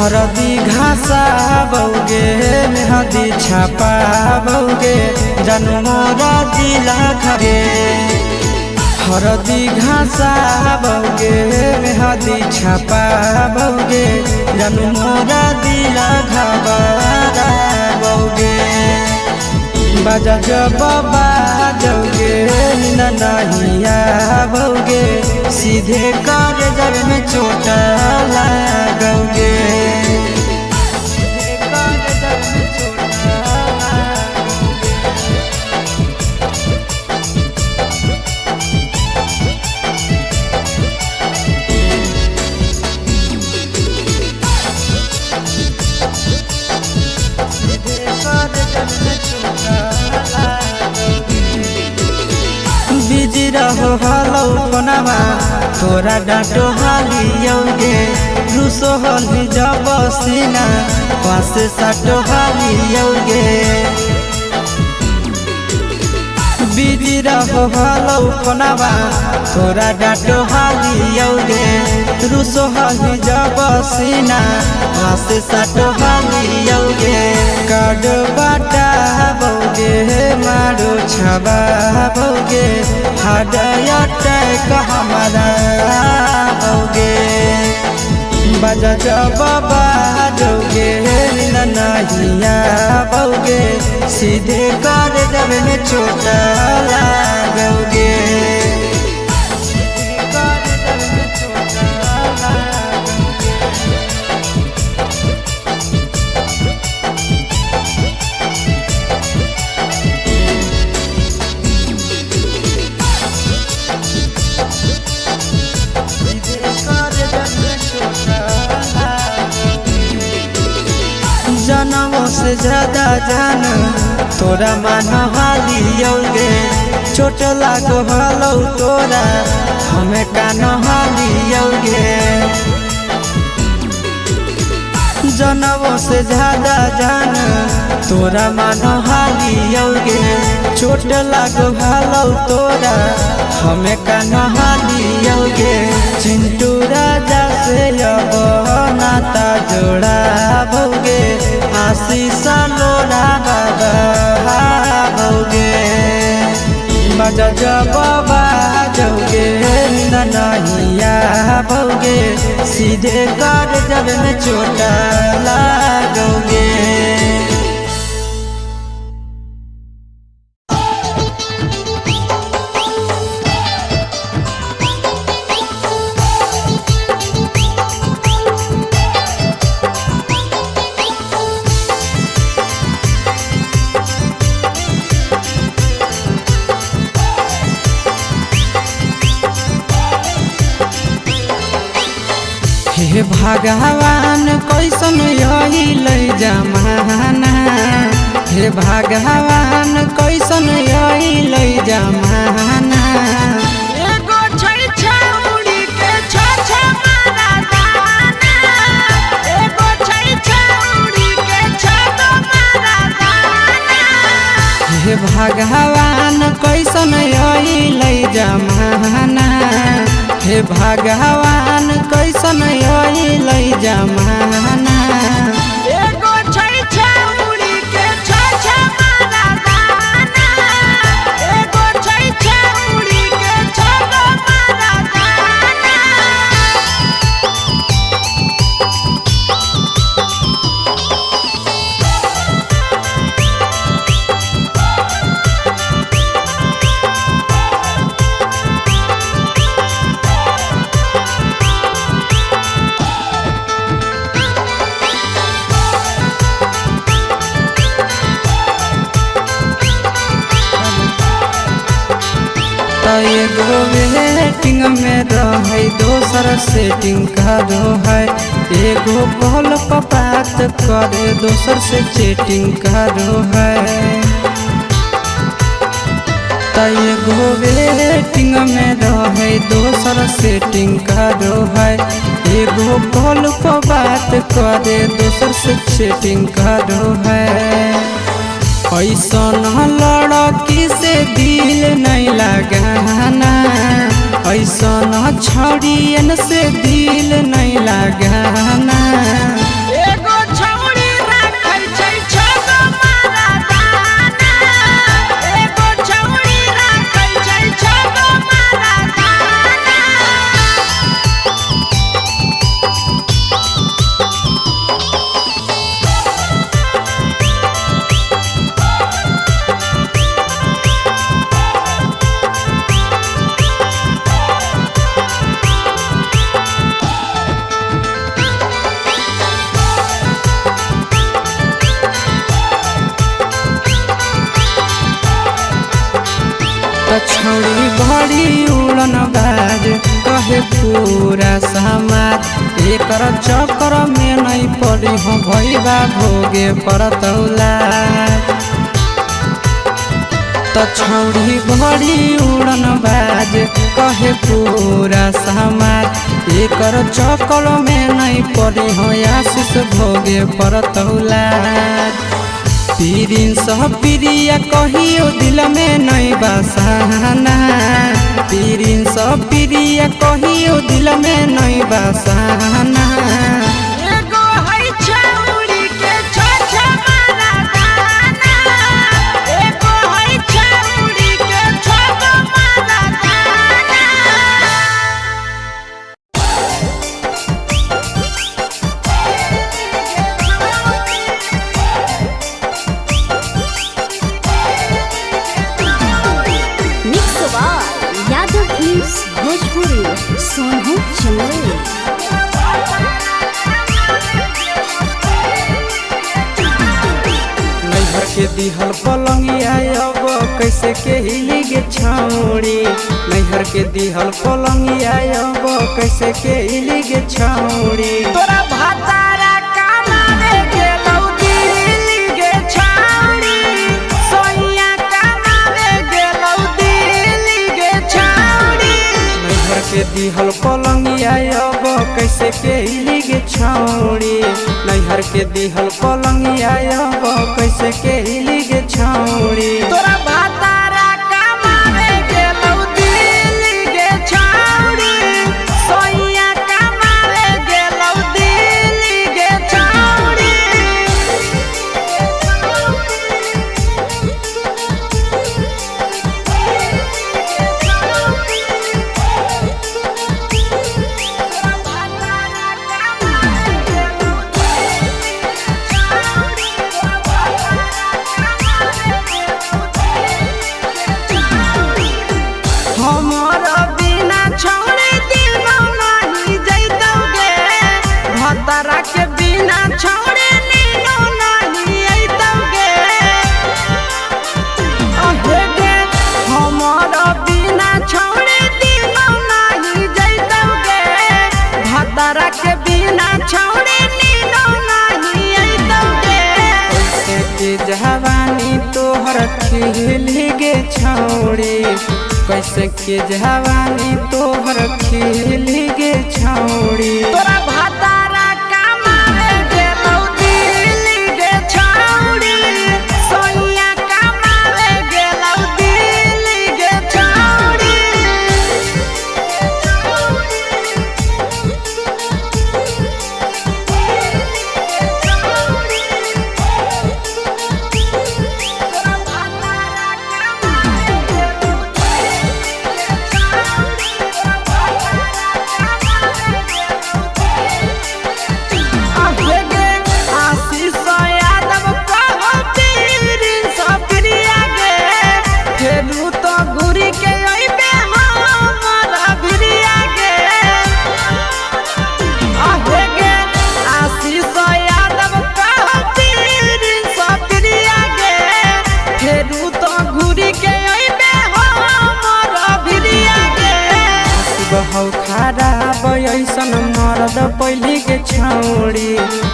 हरदी घासा बौगे मेहदी छापा बौगे जानू मोरा दिला घरे। हरदी घासा बौगे मेहदी छापा बौगे जानू मोरा दिला घबरा बौगे। बाजा जब बाजोगे ननहिया बौगे सीधे कर जब में चोट लागोगे। बिजी रहो हलो फोनमा तोरा डांटो हालियोगे। रूसो हली जब सीना पास साटो हालियोगे। बिजी रहो हलो फोनमा तोरा डांटो हालियोगे। रूसो हली जब सीना पास साटो हालियोगे। काड बाटा बौगे मारो छबा बौगे हार्ट अटैक हमारा बौगे। बाजा जब बाजोगे ननहिया बौगे सीधे कर जब में चोट लागोगे। जनमों से ज्यादा जान तोरा मान हालियोगे। चोट लागो हलो तोरा हमें कान हालियोगे। जनमों से ज्यादा जान तोरा मान हालियोगे। चोट लागो हलो तोरा हमें कान हालियोगे। चिंटू राजा से अब नाता जोड़ा बौगे आशीष लोड़ा बौगे। बाजा जब बाजोगे ननहिया बौगे सीधे कर जब में चोट लागोगे। हे भगवान कैसन यही जमाना। हे भगवान कैसन यही जमाना। एगो छै छौरी के छ मारा दाना। एगो छै छौरी के छ मारा दाना। हे भगवान कैसन यही जमाना। हे भगवान कैसन यही जमाना। एगो छै छौरी के छ मारा दाना। एगो छै छौरी के छ मारा दाना। एगो वेटिंग में रहे दोसर सेटिंग करो है। एगो कॉल पर बात करे दोसर से चैटिंग करो है। एगो वेटिंग में रहे दोसर सेटिंग करो है। एगो कॉल पर बात करे दोसर से चैटिंग करो है। ऐसन लड़की से दिल नहीं लगाना। ऐसन छड़ियन से दिल नहीं लगाना। तो छौड़ी बड़ी उड़न बाज कहे पूरा समाज एकर चक्कर में नहीं पड़ी हो भैया भोगे परतौला। तो छौड़ी बड़ी उड़न बाज कहे पूरा समाज एकर चक्कर में नहीं पड़ी हो आशीष भोगे परतौला। पीरिन सह प्रिया कहियो दिल में नहीं बसाना पीरिन सह प्रिया कहियो दिल में नहीं बसाना। एगो है छौड़ी के छोछा मारा गाना एगो है छौड़ी के छोछा मारा गाना। यादव फिल्म्स भोजपुरी सोनू चंदेल। नैहर के दिहल पलंगिया अब कैसे के हिली गे छौड़ी नैहर के दिहल पलंगिया अब कैसे के हिली गे छौड़ी। तोरा भातारा कमावे गेलौ दिल्ली गे छौड़ी सोनिया कमावे गेलौ दिल्ली गे छौड़ी। नैहर के दिहल पलंगिया अब कैसे के हिली गे छौड़ी नैहर के दिहल पलंगिया अब कैसे के हिली गे छौड़ी। तोरा भातारा कमावे गेलौ दिल्ली गे छौड़ी सोनिया कमावे गेलौ दिल्ली गे छौड़ी। हमारा बिना छोड़े दिनो नहीं जैतौगे भतारा के बिना छोड़े नीनो नहीं अइतौगे। अहेगे हमारा बिना छोड़े दिनो नहीं जैतौगे भतारा के बिना छोड़े नीनो नहीं अइतौगे। कैसे के जवानी तोहर खिली गे छौड़ी कैसे के जवानी तोहर खिली गे छौड़ी। तोरा भातारा कमावे गेलौ दिल्ली गे छौड़ी सोनिया कमावे गेलौ दिल्ली गे छौड़ी। हौ खराब ऐसन मरद पहले के छौड़ी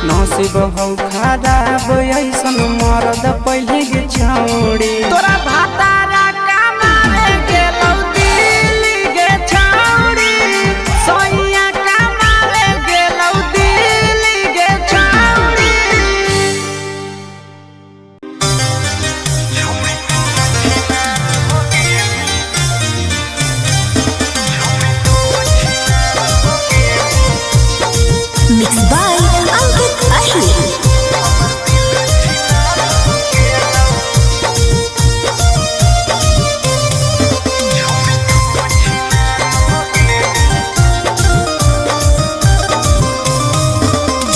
नसीब हौ खराब ऐसन मरद पहले के छौड़ी। तोरा भातारा कमावे गेलौ दिल्ली गे छौड़ी सोनिया कमावे गेलौ दिल्ली गे छौड़ी। Mixed by Ankit Ahir।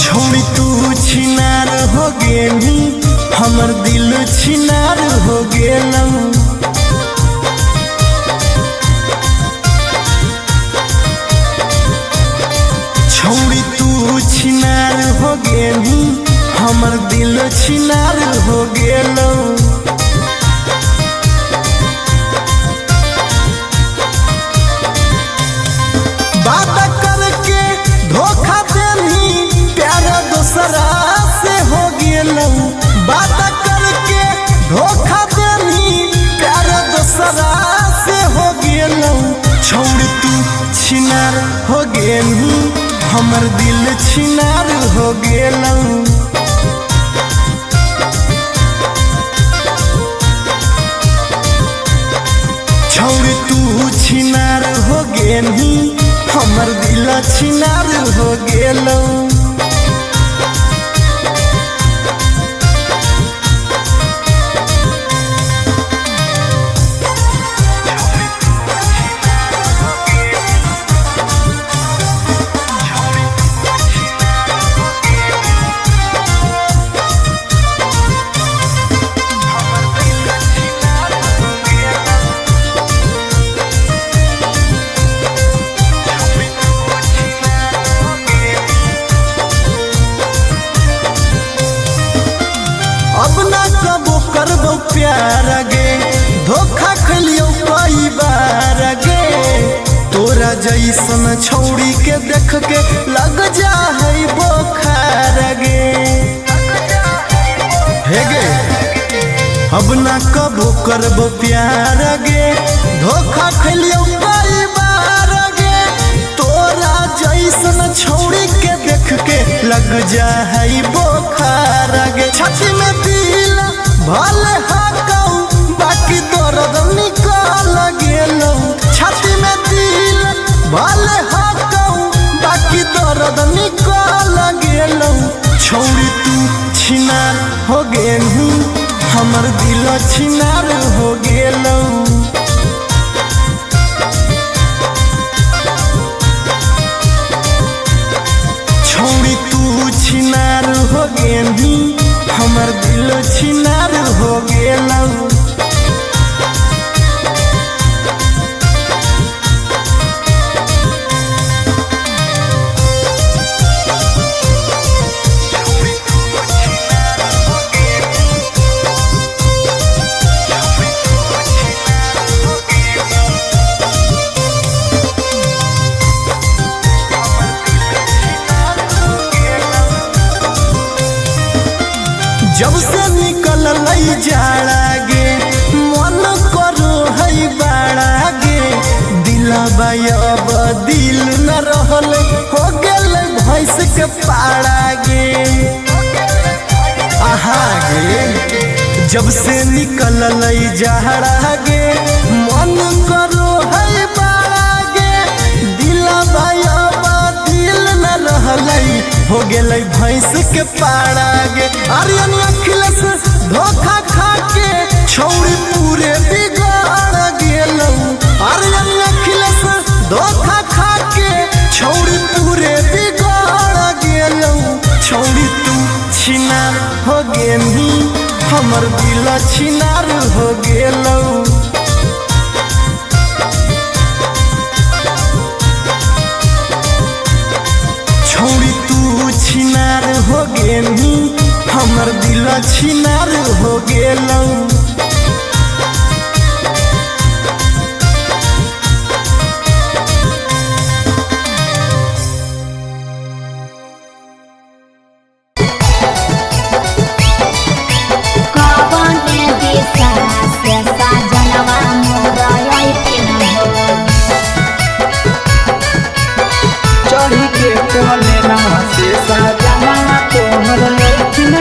छोड़ी तू छिनार हो गेली हमर दिल छिनार हो गेलौ। छोड़ी तू छिनार हो गेली हमर दिल छिनार हो गेलौ। छिनार हो गेलौ। अब ना कबो करबो प्यार गे, धोखा खलियो कई बार गे। तोरा जैसन छौड़ी के देख के लग जा है बोखार गे। हे गे अब ना कबो करबो प्यार गे, धोखा खलियो कई बार गे। तोरा जैसन छौड़ी के देख के लग जा है बोखार गे। छाती में दिल भले हाकौ बाकी दर्द निकाल गेलौ। छाती में दिल भले हाकौ बाकी दर्द निकाल गेलौ। छौड़ी तू छिनार हो गेलू, हमर दिल छिनार हो गेलौ। छौड़ी तू छिनार हो गेलू, हमर दिल छिनार हो गेलौ। जब से निकल लई जाड़ा गे, मन करो है बाड़ा गे। दिलबा अब दिल न रहल हो गेल भैंस के पाड़ा गे। आहा गे जब से निकल लई जाड़ा गे, मन करो है बाड़ा गे। दिलबा अब दिल न रहल हो गेल भैंस के पाड़ा गे। आर्यन अखिलेश धोखा खा के छौड़ी पूरे बिगाड़ गेलौ। आर्यन अखिलेश धोखा खा के छौड़ी पूरे बिगाड़ गेलौ। छौड़ी तू छिनार हो गेलू, हमर दिल छिनार हो गेलौ। छौड़ी तू छिनार हो गेलू, हमर दिल छिनार हो गेलौ। चढ़ी के कोले ना से सजना तोहर लखन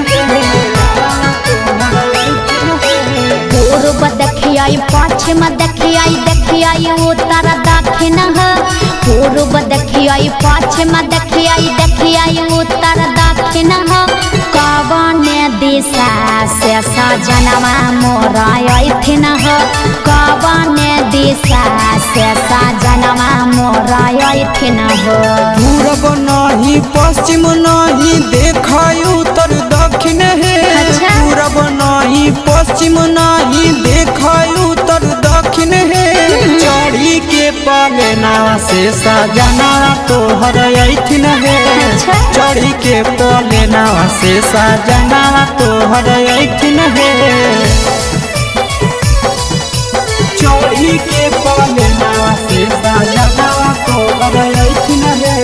पूर्व देखियाई पश्चिम देखियाई देखियाई उत्तर दक्षिण है। पूर्व देखियाई पश्चिम देखियाई देखियाई उत्तर दक्षिण है। कवन दिशा से सजनवा मोरा अइथिन है। कवन दिशा से सजनवा मोरा अइथिन है। पूरब नहीं पश्चिम नहीं देखाई उत्तर दक्षिण है। अच्छा। पूरब नहीं पश्चिम नहीं देखाई उत्तर दक्षिण है। चढ़ी के पलना से सजना तोहर अइथिन है। अच्छा। चढ़ी के पलना से सजना तोहर अइथिन है। चढ़ी के पलना से सजना तोहर अइथिन है।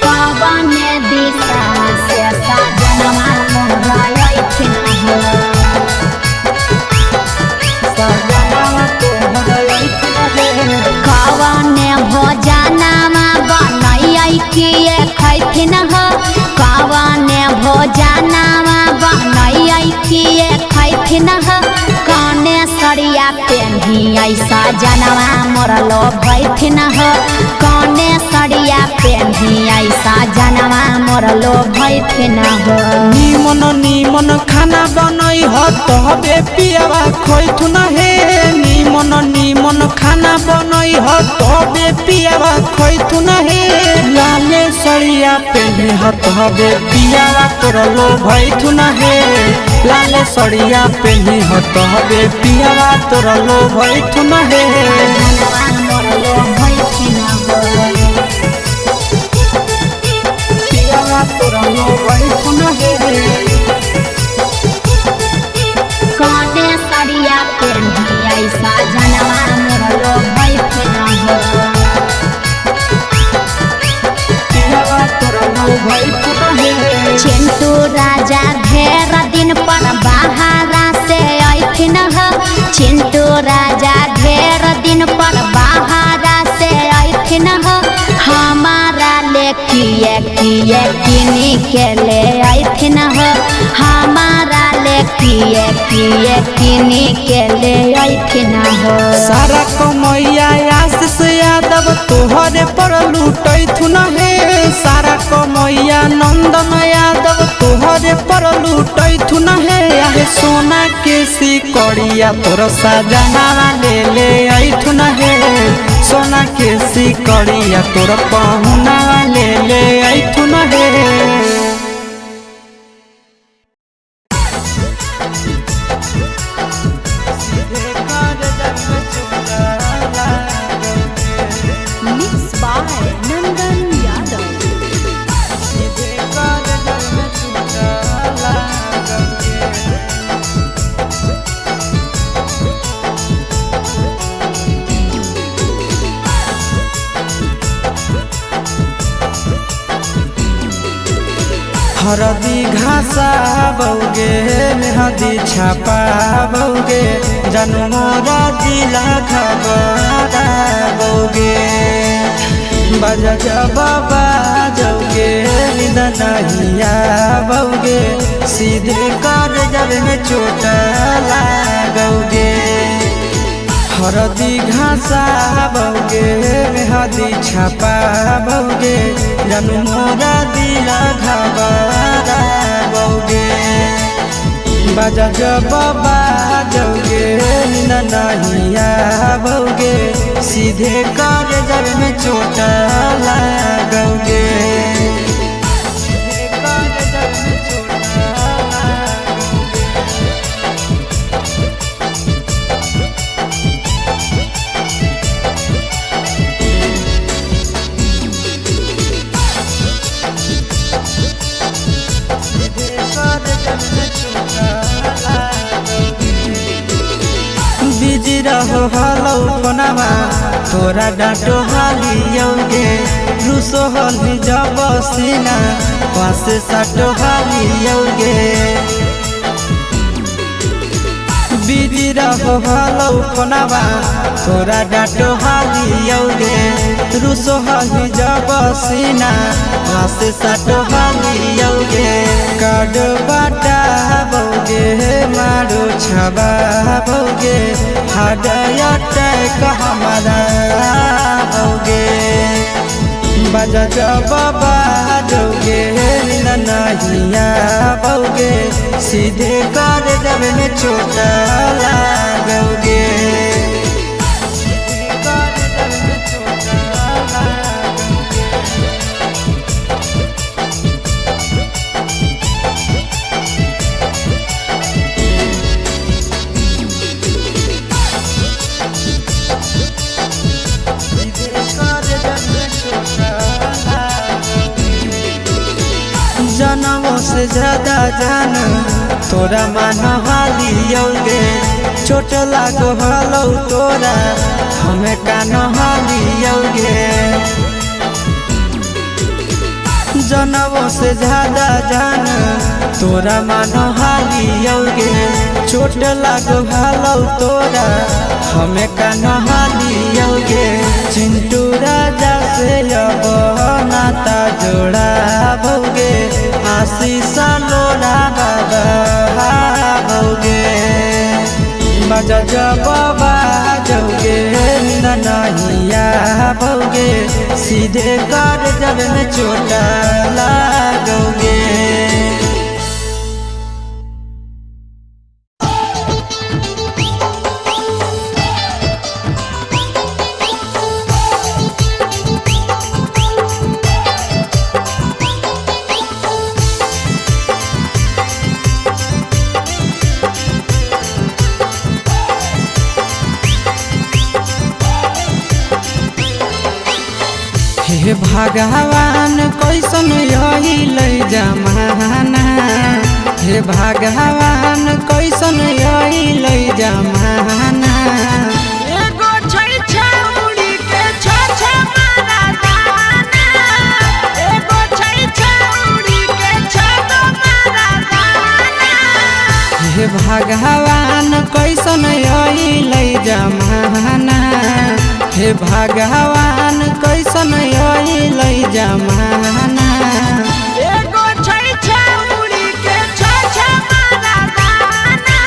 कवन दिशा से सजनवा मोरा अइथिन है। कवन भोजनमा बनैयै किए खैथिन है। कवन भोजनमा बनैयै किए खैथिन है। काने सरिया पेन्हियै सजनवा मोरा मोरलो भैथिन हो कौने सड़िया पेन्ही ऐसा जनवा मोरलो भैथिन हो निमन निमन खाना बनई हो तबे पियावा खैथुन हे निमन निमन खाना बनई हो तबे पियावा खैथुन हे लाले सड़िया पेन्ही हो तबे पियावा तोरलो भैथुन हे लाले सड़िया पेन्ही हो तबे पियावा तोरलो भैथुन हे जनवा मोरलो भैथिन हो पियावा तोरलो भैथुन हे कौने सड़िया पेन्ही ऐसा जनवा मोरलो भैथिन हो पियावा तोरलो भैथुन हे चिंटू राजा ढेर दिन पर बाहरा से ऐथिन हो चिंटू राजा ढेर दिन पर बाहरा से ऐथिन हो हमारा ले किए किए किनी के ले ऐथिन हो हमारा ले किए किए किनी के ले ऐथिन हो सारा कमैया आशीष यादव तोहरे पर लूटैथुन हे सारा कमैया नंदन यादव तोहरे पर लूटैथुन हे आहे सोना के सिकड़िया तोर सजना ले ले ऐथुन हे सोना के सिकड़िया तोर पहुना ले ले ऐथुन हे Mixed by Nandan Yadav. हरदी घासा बौगे मेहदी छापा बौगे जनमोरा जिला खबरा बौगे बजा बाबा जौगे निदनहिया बौगे सीधे कर जब में चोट लागोगे हरदी घासा बौगे मेहदी छापा बौगे जनमोरा दिला घबरा बौगे बजा बाबा जौगे नहिया बौगे सीधे कर जब में चोट लागोगे बिजी रहो हलौ कोनामा तोरा डाँटो हालियौगे रुसो हल्दी जब सीना पासे साटो हालियौगे बिजी रहो हलौ कोनामा तोरा डाँटो हालियौगे रुसो हल्दी जब सीना पासे साटो हालियौगे काड बाटा बौगे मारो छबा बौगे हाडया टैक हमारा बौगे बजा बाबा जौगे नहिया बौगे सीधे कर जब में चोट लागोगे जनमों से ज्यादा जान तोरा मान हालियौगे चोट लागो हलौ तोरा हमें कान हालियौगे जनमों से ज्यादा जान तोरा मान हालियौगे चोट लागो हलौ तोरा हमें कान हालियौगे चिंटू राजा से अब नाता जोड़ा भोगे आशीष लोड़ा बाबा भोगे बजा जब बाजोगे नींद नहीं आओगे, सीधे कर जब में चोट लागोगे। हे भगवान कैसन यही लई जमाना, हे भगवान कैसन यही लई जमाना। एगो छै छौरी के छ मारा दाना, एगो छै छौरी के छ मारा दाना। हे भगवान कैसन यही लई जमाना, हे भगवान कैसन यही लई जमाना। एगो छै छौरी के छ मारा दाना,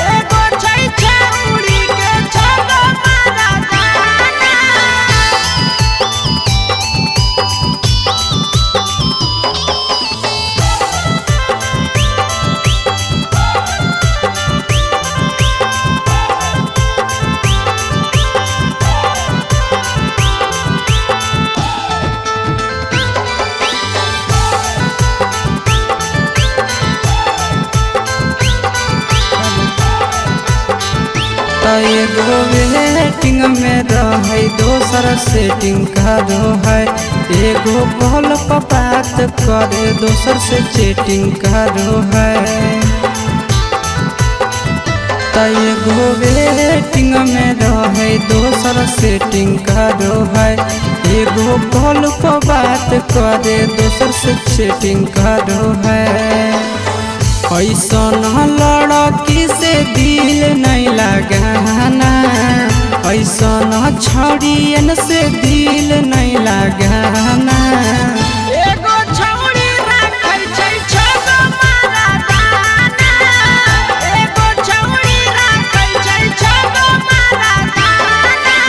एगो छै छौरी के छ मारा दाना। एगो वेटिंग में रहे दोसर सेटिंग करो है, एगो कॉल पर बात करे दोसर से चैटिंग करो है। एगो वेटिंग में रहे दोसर सेटिंग करो है, एगो कॉल पर बात करे दोसर से चैटिंग करो है। ऐसन लड़की से दिल नहीं लगाना, ऐसन छड़ियन से दिल नहीं लगाना। एगो छौरी राखै छै छ मारा दाना, एगो छौरी राखै छै छ मारा दाना।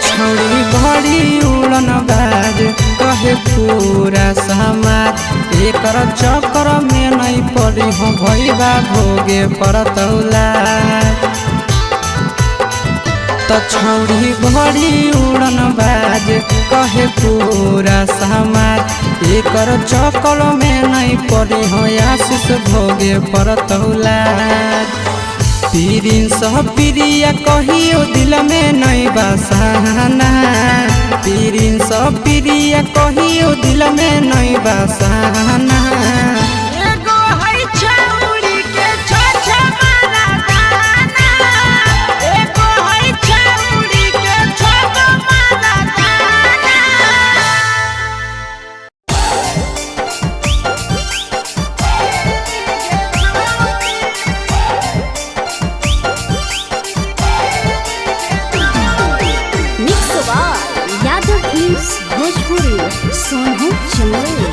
छौड़ी बड़ी उड़न बाज कहे पूरा समाज, एकर चक्कर में नहीं पड़ी हो भैया भोगे परतौला। छौड़ी बड़ी उड़न बाज कहे पूरा समाज, एकर चक्कर में नहीं पड़ी हो आशीष भोगे परतौला। प्रिंस प्रिया कहियो दिल में नहीं बसाना, प्रिंस प्रिया कहियो दिल में नहीं बसाना। एगो है छौरी के छ मारा दाना, एगो है छौरी के छ मारा दाना। भोजपुरी सोनू चंदेल।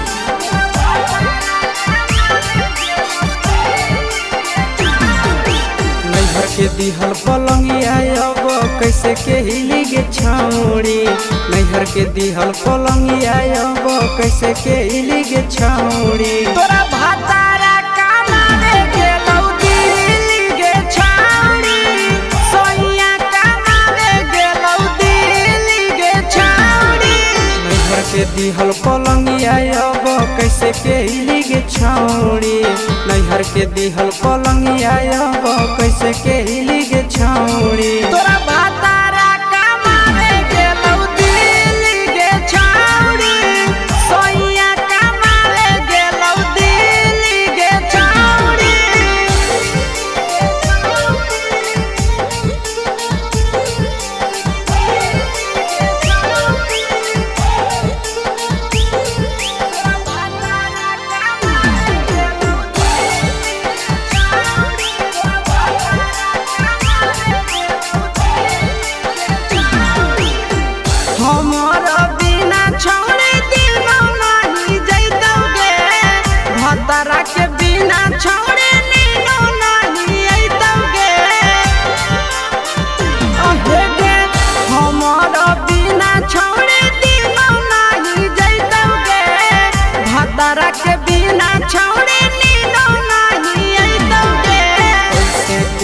नैहर के दिहल पलंगिया अब कैसे के हिली गे छौड़ी, नैहर के दिहल पलंगिया अब कैसे के हिली गे छौड़ी। तोरा भातारा कमावे गेलौ दिल्ली गे छौड़ी, सोनिया कमावे गेलौ दिल्ली गे छौड़ी। नैहर के दिहल पलंगिया अब कैसे के हिली गे छौड़ी, नैहर के दिहल पलंगिया अब कैसे के हिली गे छौड़ी। तोरा भातारा कमावे गेलौ दिल्ली गे छौड़ी, सोनिया कमावे गेलौ दिल्ली गे छौड़ी।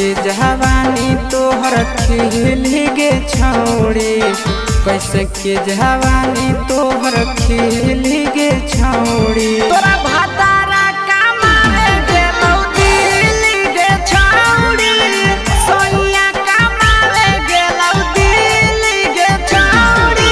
के जवानी तोहर खिल गे छौड़ी, कैसे के जवानी तोहर खिल गे छौड़ी। तोरा भातारा कमावे गेलौ दिल्ली गे छौड़ी, सोनिया कमावे गेलौ दिल्ली गे छौड़ी।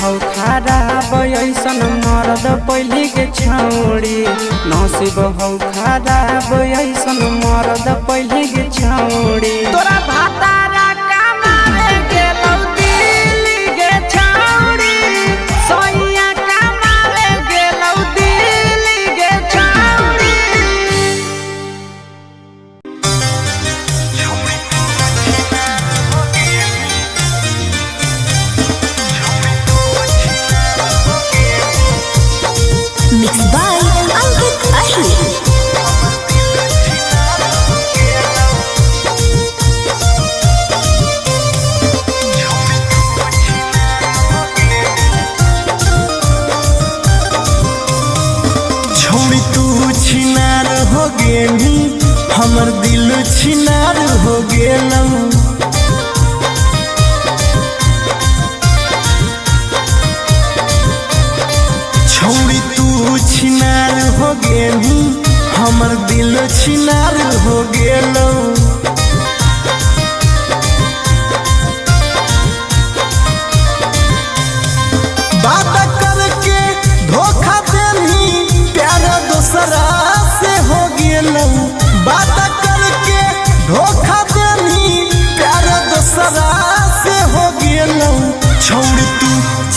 हौ खराब ऐसन मरद पहले के छौड़ी, नसीब हौ खराब ऐसन मरद पहले के छौड़ी। तोरा भातारा कमावे गेलौ दिल्ली गे छौड़ी, सोनिया कमावे गेलौ दिल्ली गे छौड़ी। Mixed by Ankit Ahir. छोड़ी तू छिनार हो गेली, हमर दिल छिनार हो गेलौ। छोड़ी तू छिनार हो गेली, हमर दिल छिनार हो गेलौ। बात करके धोखा देनी, प्यार दूसरा से हो गेलौ। बात करके धोखा देनी, प्यार दूसरा से हो गेलौ। छोड़ तू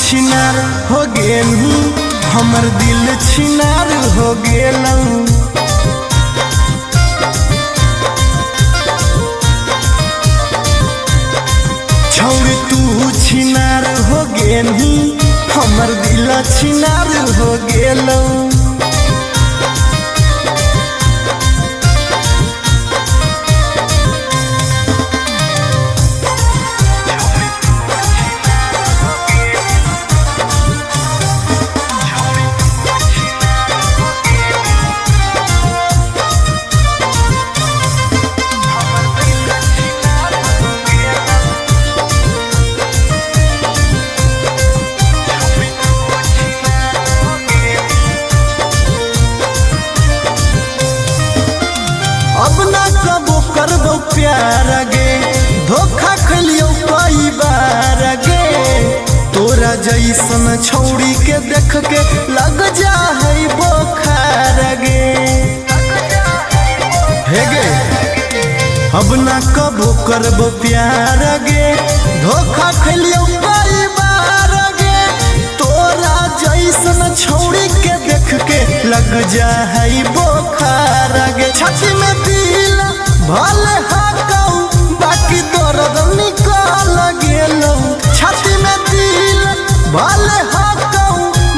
छिनार हो गेली, हमर दिल छिनार हो गेलौ। छोड़ तू छिनार हो गेली, हमर दिल छिनार हो गेलौ। अब ना कबो करबो प्यार गे, धोखा खलियो कई बार गे। तोरा जैसन छौड़ी के देख के लग जा है बोखार गे। हे गे अब ना कबो करबो प्यार गे, धोखा खलियो कई बार गे। तोरा जैसन छौड़ी के देख के लग जा है बोखार गे। छाती में दिल भले हाकौ, बाकी दर्द निकाल गेलौ। छाती में दिल भले हाकौ,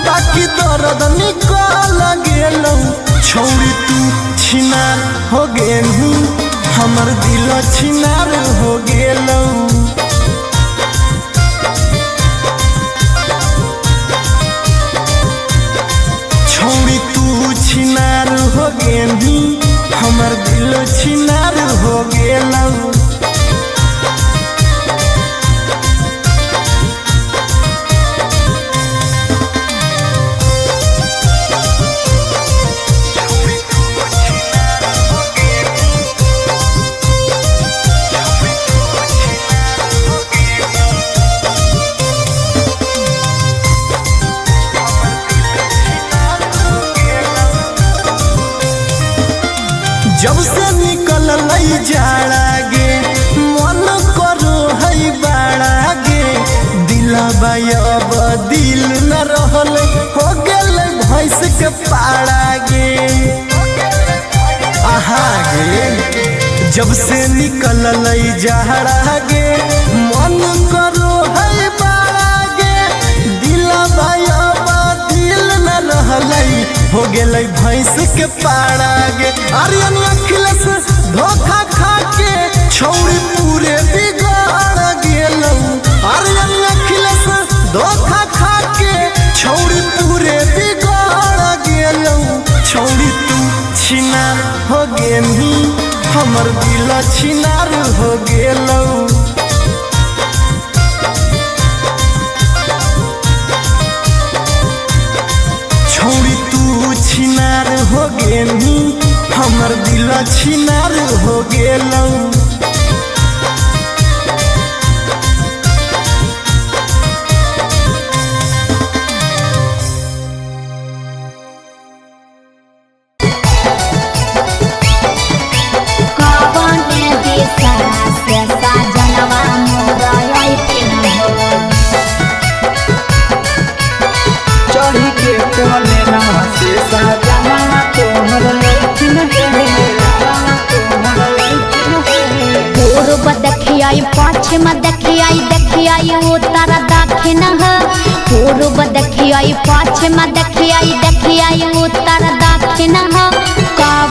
बाकी दर्द निकाल गेलौ। छौड़ी तू छिनार हो गेलू, हमर दिल छिनार हो गेलौ। छौड़ी तू छिनार हो गेली, हमर दिल छिनार हो गेलौ। है जाड़ा गे मन करो है बाड़ा गे दिलाबा अब दिल न रहल हो गेल भैंस के पाड़ा गे आहा गे जब से निकल जाड़ा गे मन करो है बाड़ा गे दिलाबा अब दिल न रहल हो गेल भैंस के पाड़ा गे आर्यन अखिलेश धोखा खा के छौड़ी पूरे बिगाड़ गेलौ आर्यन अखिलेश धोखा खा के छौड़ी पूरे बिगाड़ गेलौ छौड़ी तू छिनार हो गेनी हमर दिल छिनार हो गेलौ छौड़ी तू छिनार हो गेनी हमर दिल छिनार हो गेलौ चढ़ी के कोले ना से सजना तोहर लखिन पूर्व देखियाई पश्चिम देखियाई उत्तर दक्षिण पूर्व देखियाई पश्चिम देखियाई उत्तर दक्षिण